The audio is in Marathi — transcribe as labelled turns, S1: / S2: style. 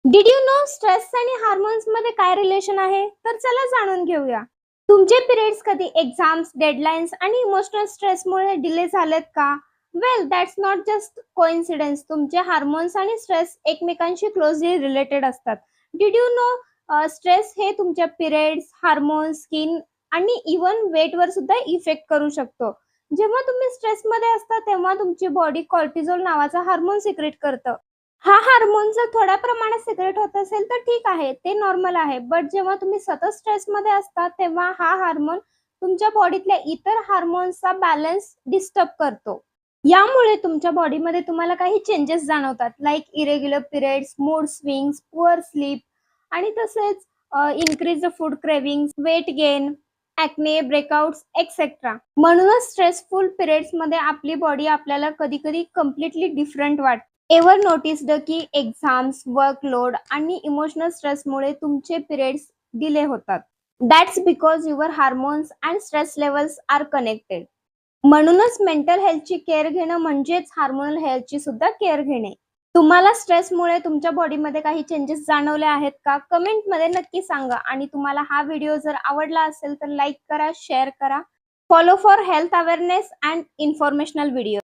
S1: डिड यू नो स्ट्रेस आणि हार्मोन्स मध्ये काय रिलेशन आहे? तर चला जाणून घेऊया. तुमचे पिरियड्स कधी एक्झाम्स, डेडलाईन्स आणि इमोशनल स्ट्रेसमुळे डिले झालेत का? वेल, दॅट्स नॉट जस्ट कोइन्सिडन्स. तुमचे हार्मोन्स आणि स्ट्रेस एकमेकांशी क्लोजली रिलेटेड असतात. डिड यू नो स्ट्रेस हे तुमच्या पिरियड्स, हार्मोन्स, स्किन आणि इव्हन वेटवर सुद्धा इफेक्ट करू शकतो. जेव्हा तुम्ही स्ट्रेसमध्ये असता तेव्हा तुमची बॉडी कॉर्टिझोल नावाचा हार्मोन सिक्रेट करतं. हा हार्मोन जर थोड्या प्रमाणात सिक्रेट होत असेल तर ठीक आहे, ते नॉर्मल आहे. बट जेव्हा तुम्ही सतत स्ट्रेसमध्ये असता तेव्हा हा हार्मोन तुमच्या बॉडीतल्या इतर हार्मोन्सचा बॅलन्स डिस्टर्ब करतो. यामुळे तुमच्या बॉडीमध्ये तुम्हाला काही चेंजेस जाणवतात, like irregular periods, mood swings, poor sleep आणि तसेच increase food cravings, weight gain, acne, breakouts etcetera. म्हणूनच स्ट्रेसफुल पिरियड्समध्ये आपली बॉडी आपल्याला कधी-कधी कंप्लीटली डिफरंट वाटते. एव्हर नोटिस्ड की एक्झाम्स, वर्कलोड आणि इमोशनल स्ट्रेसमुळे तुमचे पिरियड्स डिले होतात? That's because your hormones and stress levels are connected. म्हणूनच मेंटल हेल्थची केअर घेणं म्हणजेच हार्मोनल हेल्थची सुद्धा केअर घेणे. तुम्हाला स्ट्रेसमुळे तुमच्या बॉडीमध्ये काही चेंजेस जाणवले आहेत का? कमेंटमध्ये नक्की सांगा. आणि तुम्हाला हा व्हिडिओ जर आवडला असेल तर लाईक करा, शेअर करा. Follow for health awareness and informational video.